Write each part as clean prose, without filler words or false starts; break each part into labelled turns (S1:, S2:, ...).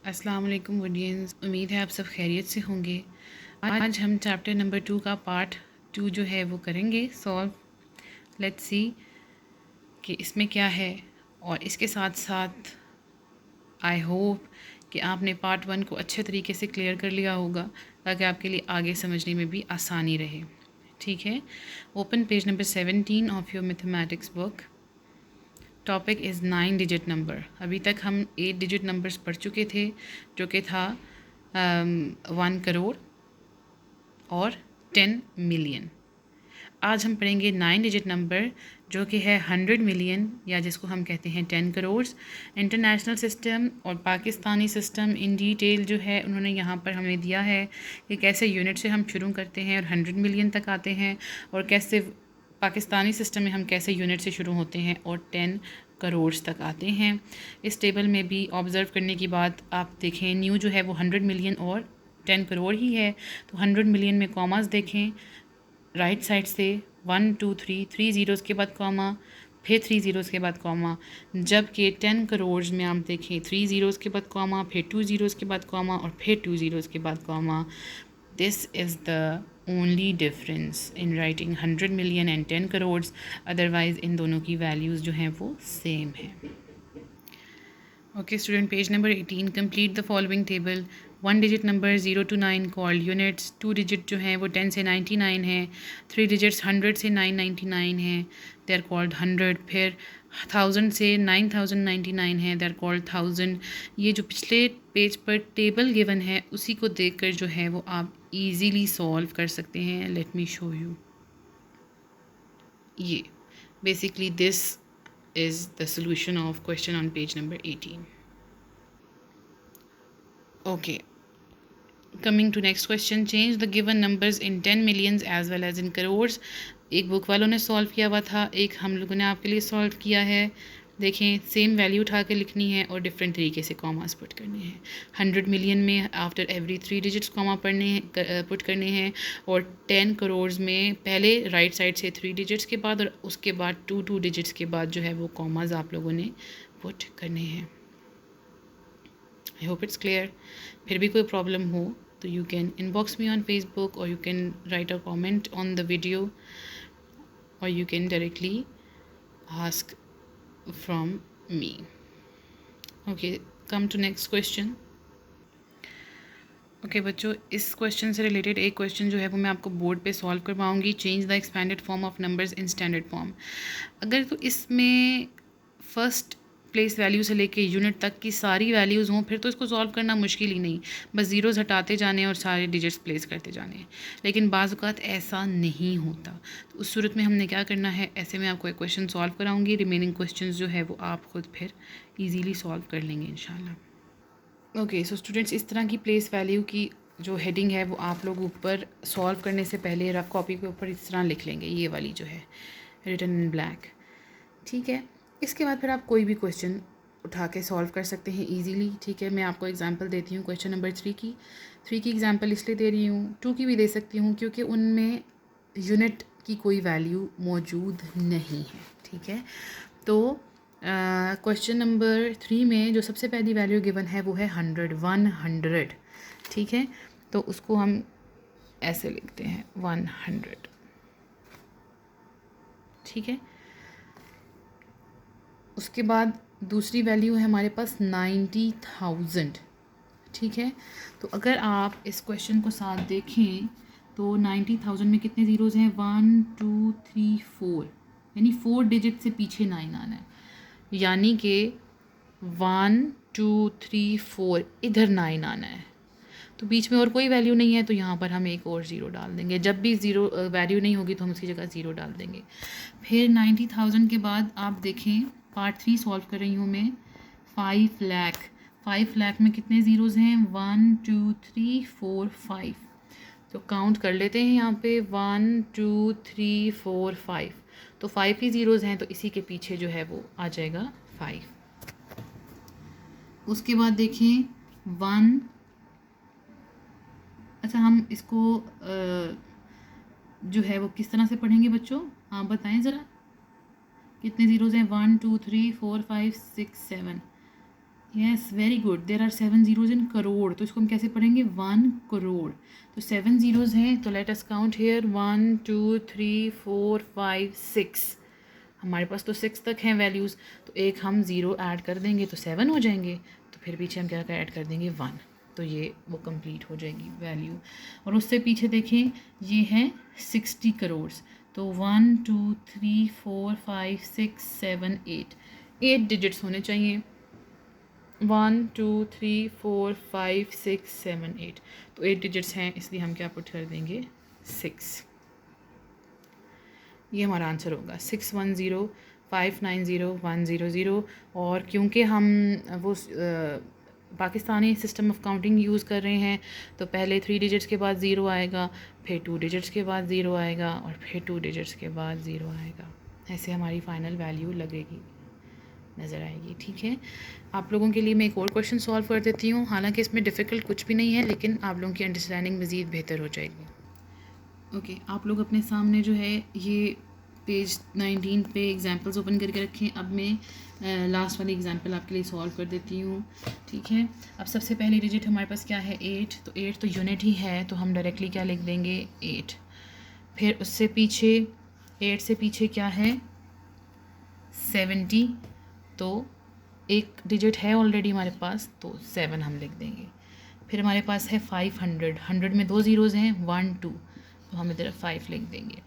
S1: अस्सलाम वालेकुम ऑडियंस, उम्मीद है आप सब खैरियत से होंगे। आज हम चैप्टर नंबर 2 का पार्ट 2 जो है वो करेंगे सॉल्व। लेट्स सी कि इसमें क्या है, और इसके साथ साथ आई होप कि आपने पार्ट 1 को अच्छे तरीके से क्लियर कर लिया होगा ताकि आपके लिए आगे समझने में भी आसानी रहे। ठीक है, open page number 17 of your mathematics book. Topic is 9 digit number. अभी तक हम 8 डिजिट नंबर्स पढ़ चुके थे, जो कि था 1 करोड़ और 10 मिलियन। आज हम पढ़ेंगे 9 डिजिट नंबर, जो कि है 100 मिलियन, या जिसको हम कहते हैं 10 करोड़। इंटरनेशनल सिस्टम और पाकिस्तानी सिस्टम इन डिटेल जो है उन्होंने यहाँ पर हमें दिया है कि कैसे यूनिट से हम शुरू करते हैं और 100 मिलियन तक आते हैं, और कैसे पाकिस्तानी सिस्टम में हम कैसे यूनिट से शुरू होते हैं और 10 करोड़ तक आते हैं। इस टेबल में भी ऑब्ज़र्व करने की बात आप देखें, न्यू जो है वो 100 मिलियन और 10 करोड़ ही है, तो 100 मिलियन में कॉमास देखें राइट साइड से 1 2 3 3 ज़ीरोज़ के बाद कॉमा, फिर 3 ज़ीरोज़ के बाद कॉमा। जबकि 10 करोड़ में आप देखें 3 ज़ीरोज़ के बाद कॉमा, फिर 2 ज़ीरोज़ के बाद कॉमा और फिर 2 ज़ीरोज़ के बाद comma. This is the only difference in writing 100 million and 10 crore. Otherwise इन दोनों की वैल्यूज़ जो हैं वो सेम है। Okay student, page number 18, complete the following table. 1 digit number 0 to 9 called units. 2 digit जो हैं वो 10 से 99 है। 3 डिजिट्स 100 से 999 हैं, दे आर कॉल्ड 100। फिर 1000 से 9099 है, दे आर कॉल्ड 1000। ये जो पिछले पेज पर टेबल गिवन है उसी को देखकर जो है वो आप इजीली सॉल्व कर सकते हैं। Let me show you. ये basically this is the solution of question on page number 18. Okay, coming to next question, change the given numbers in 10 millions as well as in crores. एक book वालों ने solve किया हुआ था, एक हम लोगों ने आपके लिए सॉल्व किया है। देखें, सेम वैल्यू उठा के लिखनी है और डिफरेंट तरीके से कॉमास पुट करने हैं। 100 मिलियन में after every 3 digits comma put करने हैं, और 10 करोड़ में पहले राइट साइड से 3 डिजिट्स के बाद और उसके बाद 2 डिजिट्स के बाद जो है वो कॉमास आप लोगों ने पुट करने हैं। I hope it's clear. फिर भी कोई प्रॉब्लम हो तो you can inbox me on Facebook, और you can write a comment on the video, or you can directly ask from me. Okay, come to next question. Okay बच्चों, इस question से related एक क्वेश्चन जो है वो मैं आपको बोर्ड पे सॉल्व करवाऊंगी। Change the expanded form of numbers in standard form. अगर तो इसमें फर्स्ट प्लेस वैल्यू से लेके यूनिट तक की सारी वैल्यूज़ हों फिर तो इसको सॉल्व करना मुश्किल ही नहीं, बस ज़ीरोज़ हटाते जाने और सारे डिजिट्स प्लेस करते जाने हैं। लेकिन बाज़ औक़ात ऐसा नहीं होता, तो उस सूरत में हमने क्या करना है, ऐसे में आपको एक क्वेश्चन सॉल्व कराऊंगी। रिमेनिंग क्वेश्चंस जो है वो आप खुद फिर ईजीली सॉल्व कर लेंगे इंशाल्लाह। ओके सो स्टूडेंट्स, इस तरह की प्लेस वैल्यू की जो हेडिंग है वो आप लोग ऊपर सॉल्व करने से पहले रफ कॉपी के ऊपर इस तरह लिख लेंगे, ये वाली जो है रिटन इन ब्लैक। ठीक है, इसके बाद फिर आप कोई भी क्वेश्चन उठा के सॉल्व कर सकते हैं इजीली। ठीक है, मैं आपको एग्जांपल देती हूँ क्वेश्चन नंबर 3 की एग्जांपल इसलिए दे रही हूँ, 2 की भी दे सकती हूँ क्योंकि उनमें यूनिट की कोई वैल्यू मौजूद नहीं है। ठीक है, तो क्वेश्चन नंबर 3 में जो सबसे पहली वैल्यू गिवन है वो है 100। ठीक है, तो उसको हम ऐसे लिखते हैं 100। ठीक है, उसके बाद दूसरी वैल्यू है हमारे पास 90,000। ठीक है, तो अगर आप इस क्वेश्चन को साथ देखें तो 90,000 में कितने ज़ीरोज़ हैं, 1 2 3 4, यानी 4 डिजिट से पीछे 9 आना है, यानी कि 1 2 3 4 इधर 9 आना है। तो बीच में और कोई वैल्यू नहीं है, तो यहाँ पर हम एक और ज़ीरो डाल देंगे। जब भी ज़ीरो वैल्यू नहीं होगी तो हम उसकी जगह ज़ीरो डाल देंगे। फिर 90,000 के बाद आप देखें, पार्ट 3 सॉल्व कर रही हूँ मैं। 5 लाख में कितने ज़ीरोज़ हैं, 1 2 3 4 5। तो काउंट कर लेते हैं यहाँ पे 1 2 3 4 5, तो 5 ही ज़ीरोज़ हैं, तो इसी के पीछे जो है वो आ जाएगा 5। उसके बाद देखें 1, अच्छा हम इसको जो है वो किस तरह से पढ़ेंगे बच्चों, आप बताएं ज़रा, कितने ज़ीरोज़ हैं, 1 2 3 4 5 6 7। Yes, very good. There are 7 zeros in crore, तो इसको हम कैसे पढ़ेंगे? 1 करोड़। तो 7 ज़ीरोज़ हैं, तो लेट अस काउंट हेयर 1 2 3 4 5 6। हमारे पास तो 6 तक हैं वैल्यूज़, तो एक हम ज़ीरो ऐड कर देंगे तो 7 हो जाएंगे। तो फिर पीछे हम क्या ऐड कर देंगे? 1। तो ये वो कंप्लीट हो जाएगी वैल्यू। और उससे पीछे देखें, ये है 60 करोड़। तो 1 2 3 4 5 6 7 8 डिजिट्स होने चाहिए। 1 2 3 4 5 6 7 8, तो 8 डिजिट्स हैं, इसलिए हम क्या पुट कर देंगे? 6। ये हमारा आंसर होगा 610590 और क्योंकि हम वो Pakistani system of counting use कर रहे हैं, तो पहले 3 डिजिट्स के बाद ज़ीरो आएगा, फिर 2 डिजिट्स के बाद ज़ीरो आएगा और फिर 2 डिजिट्स के बाद ज़ीरो आएगा। ऐसे हमारी फ़ाइनल वैल्यू लगेगी, नज़र आएगी। ठीक है, आप लोगों के लिए मैं एक और क्वेश्चन सॉल्व कर देती हूँ। हालांकि इसमें डिफ़िकल्ट कुछ भी नहीं है, लेकिन आप लोगों की अंडरस्टैंडिंग मज़ीद बेहतर हो जाएगी। ओके, आप लोग अपने सामने जो है ये पेज 19 पे एग्जांपल्स ओपन करके रखें। अब मैं लास्ट वाली एग्जांपल आपके लिए सॉल्व कर देती हूँ। ठीक है, अब सबसे पहली डिजिट हमारे पास क्या है? 8। तो 8 तो यूनिट ही है, तो हम डायरेक्टली क्या लिख देंगे? 8। फिर उससे पीछे 8 से पीछे क्या है? 70। तो एक डिजिट है ऑलरेडी हमारे पास, तो 7 हम लिख देंगे। फिर हमारे पास है 500। 100 में 2 ज़ीरोज़ हैं, 1 2, तो हम इधर 5 लिख देंगे।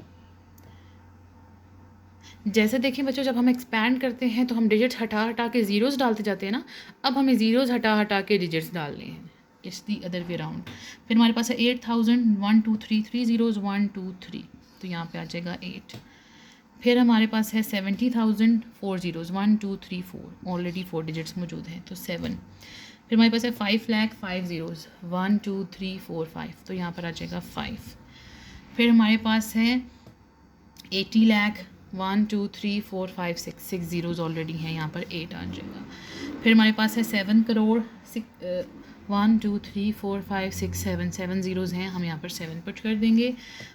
S1: जैसे देखें बच्चों, जब हम एक्सपैंड करते हैं तो हम डिजिट्स हटा हटा के ज़ीरोज़ डालते जाते हैं ना। अब हमें ज़ीरोज़ हटा हटा के डिजिट्स डालने हैं, it's the other way round. फिर हमारे पास है 8000, 1 2 3 3 ज़ीरोज़ 1 2 3, तो यहाँ पे आ जाएगा 8। फिर हमारे पास है 70,000, 4 ज़ीरोज़ 1 2 3 4, ऑलरेडी 4 डिजिट्स मौजूद हैं, तो 7। फिर हमारे पास है 5 लाख, 5 ज़ीरोज़ 1 2 3 4 5, तो यहाँ पर आ जाएगा 5। फिर हमारे पास है 80 लाख, 1 2 3 4 5 6, 6 ज़ीरोज़ ऑलरेडी हैं, यहाँ पर 8 आ जाएगा। फिर हमारे पास है 7 करोड़, 1 2 3 4 5 6 7, 7 ज़ीरोज़ हैं, हम यहाँ पर 7 पुट कर देंगे।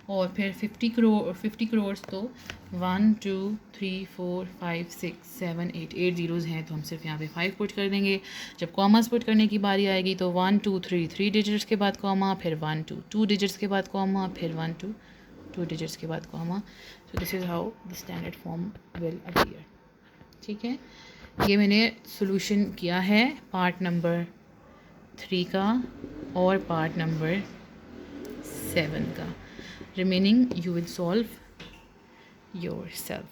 S1: और फिर 50 करोड़, तो 1 2 3 4 5 6 7 8 ज़ीरोज़ हैं, तो हम सिर्फ यहाँ पे 5 पुट कर देंगे। जब कॉमास पुट करने की बारी आएगी तो 1 2 3 3 डिजिट्स के बाद कॉमा, फिर 1 2 2 डिजिट्स के बाद कॉमा, फिर 1 2 2 डिजिट्स के बाद comma. So this is how the standard form will appear. ठीक है, ये मैंने सोल्यूशन किया है पार्ट नंबर 3 का और पार्ट नंबर 7 का। Remaining you will solve yourself.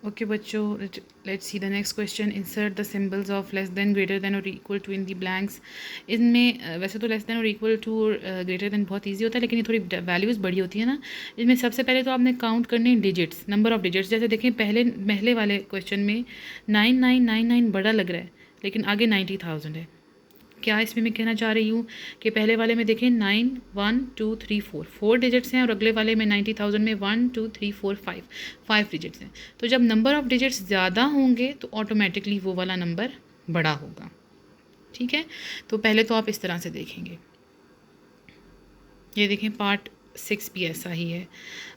S1: Okay बच्चों, let's see the next question. Insert the symbols of less than, greater than और equal to in the blanks. इनमें वैसे तो लेस देन और equal to और greater than बहुत easy होता है, लेकिन ये थोड़ी वैल्यूज़ बड़ी होती है ना। इसमें सबसे पहले तो आपने काउंट करने डिजिट्स, नंबर ऑफ डिजिट्स। जैसे देखें पहले वाले क्वेश्चन में 9999 बड़ा लग रहा है, लेकिन आगे 90,000 है। क्या इसमें मैं कहना चाह रही हूँ कि पहले वाले में देखें 9 1 2 3 4, 4 डिजिट्स हैं, और अगले वाले में 90,000 में 1 2 3 4 5 डिजिट्स हैं। तो जब नंबर ऑफ़ डिजिट्स ज़्यादा होंगे तो ऑटोमेटिकली वो वाला नंबर बड़ा होगा। ठीक है, तो पहले तो आप इस तरह से देखेंगे। ये देखें पार्ट 6 भी ऐसा ही है।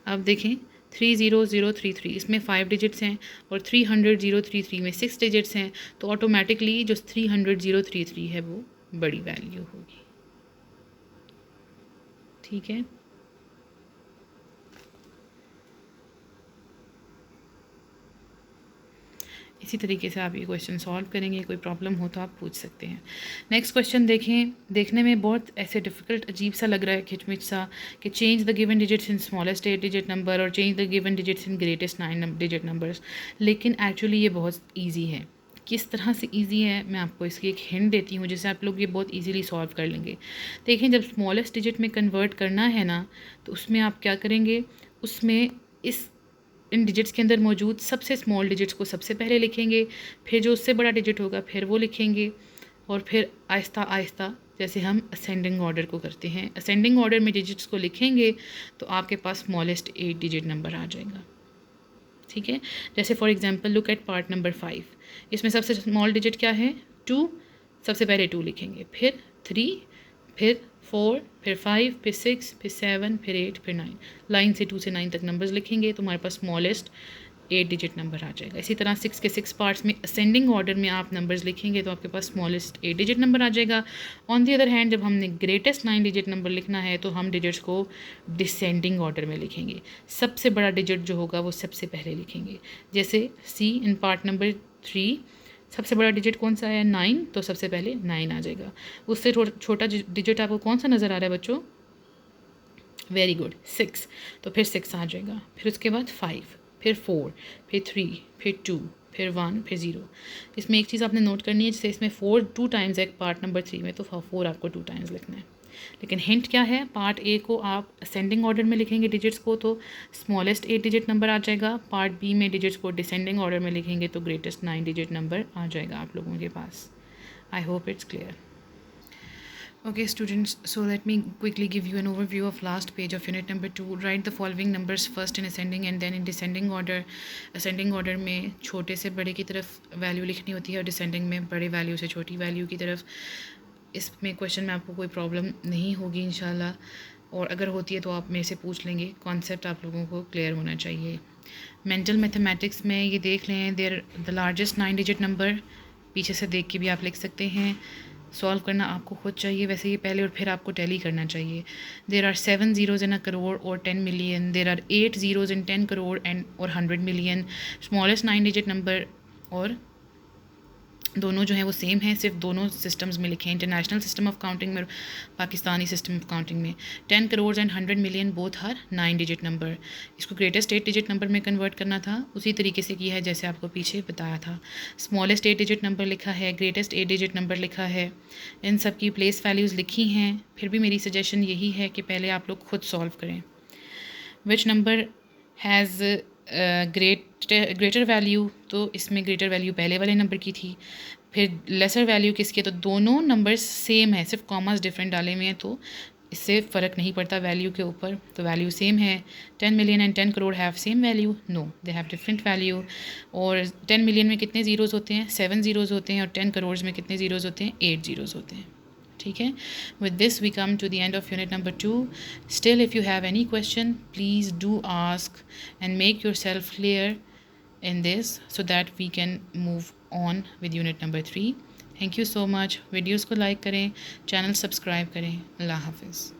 S1: अब देखें 30033, इसमें 5 डिजिट्स हैं, और 300,033 में 6 डिजिट्स हैं, तो ऑटोमेटिकली जो 300,033 है वो बड़ी वैल्यू होगी। ठीक है, इसी तरीके से आप ये क्वेश्चन सॉल्व करेंगे। कोई प्रॉब्लम हो तो आप पूछ सकते हैं। नेक्स्ट क्वेश्चन देखें, देखने में बहुत ऐसे डिफ़िकल्ट अजीब सा लग रहा है, खिचमिच सा, कि change the given digits in smallest 8 digit number और change the given digits in greatest 9 digit numbers. लेकिन एक्चुअली ये बहुत ईजी है। किस तरह से ईजी है, मैं आपको इसकी एक हिंट देती हूँ, जिससे आप लोग ये बहुत ईजीली सॉल्व कर लेंगे। देखें, जब स्मॉलेस्ट डिजिट में कन्वर्ट करना है ना, तो उसमें आप क्या करेंगे, उसमें इन डिजिट्स के अंदर मौजूद सबसे स्मॉल डिजिट्स को सबसे पहले लिखेंगे, फिर जो उससे बड़ा डिजिट होगा फिर वो लिखेंगे, और फिर आहिस्ता आहिस्ता जैसे हम असेंडिंग ऑर्डर को करते हैं, असेंडिंग ऑर्डर में डिजिट्स को लिखेंगे तो आपके पास स्मॉलेस्ट 8 डिजिट नंबर आ जाएगा। ठीक है, जैसे for example look at part number 5। इसमें सबसे स्मॉल डिजिट क्या है? 2। सबसे पहले 2 लिखेंगे, फिर 3, फिर 4, फिर 5, फिर 6, फिर 7, फिर 8, फिर 9। लाइन से 2 से 9 तक नंबर्स लिखेंगे तो हमारे पास स्मॉलेस्ट 8 डिजिट नंबर आ जाएगा। इसी तरह 6 के 6 पार्ट्स में असेंडिंग ऑर्डर में आप नंबर्स लिखेंगे तो आपके पास स्मॉलेस्ट 8 डिजिट नंबर आ जाएगा। ऑन दी अदर हैंड जब हमने ग्रेटेस्ट 9 डिजिट नंबर लिखना है तो हम डिजिट्स को डिसेंडिंग ऑर्डर में लिखेंगे। सबसे बड़ा डिजिट जो होगा वो सबसे पहले लिखेंगे। जैसे सी इन पार्ट नंबर 3 सबसे बड़ा डिजिट कौन सा है 9, तो सबसे पहले 9 आ जाएगा। उससे छोटा डिजिट आपको कौन सा नज़र आ रहा है बच्चों? वेरी गुड, 6, तो फिर 6 आ जाएगा। फिर उसके बाद 5, फिर 4, फिर 3, फिर 2, फिर 1, फिर 0। इसमें एक चीज़ आपने नोट करनी है, जैसे इसमें 4 2 टाइम्स है पार्ट नंबर 3 में, तो 4 आपको 2 टाइम्स लिखना है। लेकिन हिंट क्या है, पार्ट ए को आप असेंडिंग ऑर्डर में लिखेंगे डिजिट्स को तो स्मॉलेस्ट 8 डिजिट नंबर आ जाएगा। पार्ट बी में डिजिट्स को डिसेंडिंग ऑर्डर में लिखेंगे तो ग्रेटेस्ट 9 डिजिट नंबर आ जाएगा आप लोगों के पास। I hope it's clear. Okay students, so let me quickly give you an overview of last page of unit number 2. Write the following numbers first in ascending and then in descending order. Ascending order में छोटे से बड़े की तरफ value लिखनी होती है और डिसेंडिंग में बड़े वैल्यू से छोटी वैल्यू की तरफ। इसमें क्वेश्चन में आपको कोई प्रॉब्लम नहीं होगी इंशाल्लाह, और अगर होती है तो आप मेरे से पूछ लेंगे। कॉन्सेप्ट आप लोगों को क्लियर होना चाहिए। मेंटल मैथमेटिक्स में ये देख लें, there the largest 9 digit number, पीछे से देख के भी आप लिख सकते हैं। सॉल्व करना आपको खुद चाहिए वैसे ये पहले, और फिर आपको टैली करना चाहिए। There are 7 zeros in a crore और 10 million. There are 8 zeros in 10 crore and और 100 मिलियन। स्मॉलेस्ट 9 डिजिट नंबर और दोनों जो है वो सेम है, सिर्फ दोनों सिस्टम्स में लिखे हैं, इंटरनेशनल सिस्टम ऑफ काउंटिंग में, पाकिस्तानी सिस्टम ऑफ काउंटिंग में। 10 crore and 100 million both her 9 digit number. इसको ग्रेटेस्ट 8 डिजिट नंबर में कन्वर्ट करना था, उसी तरीके से किया है जैसे आपको पीछे बताया था। स्मॉलेस्ट 8 डिजिट नंबर लिखा है, ग्रेटेस्ट 8 डिजिट नंबर लिखा है, इन सब की प्लेस वैल्यूज़ लिखी हैं। फिर भी मेरी सजेशन यही है कि पहले आप लोग खुद सॉल्व करें। Which number has greater value, तो इसमें ग्रेटर वैल्यू पहले वाले नंबर की थी। फिर लेसर वैल्यू किसकी है, तो दोनों नंबर्स सेम है, सिर्फ कॉमास डिफरेंट डाले हुए हैं, तो इससे फ़र्क नहीं पड़ता वैल्यू के ऊपर, तो वैल्यू सेम है। 10 million and 10 crore have same value? No, they have different value. और 10 मिलियन में कितने ज़ीरोज़ होते हैं? 7 ज़ीरोज़ होते हैं। और 10 करोड़ में कितने ज़ीरोज़ होते हैं? 8 ज़ीरोज़ होते हैं। ठीक है, with this we come to the end of unit number 2. Still, if you have any question, please do ask and make yourself clear in this so that we can move on with unit number 3. Thank you so much. Videos को like करें, channel subscribe करें। अल्लाह हाफिज़।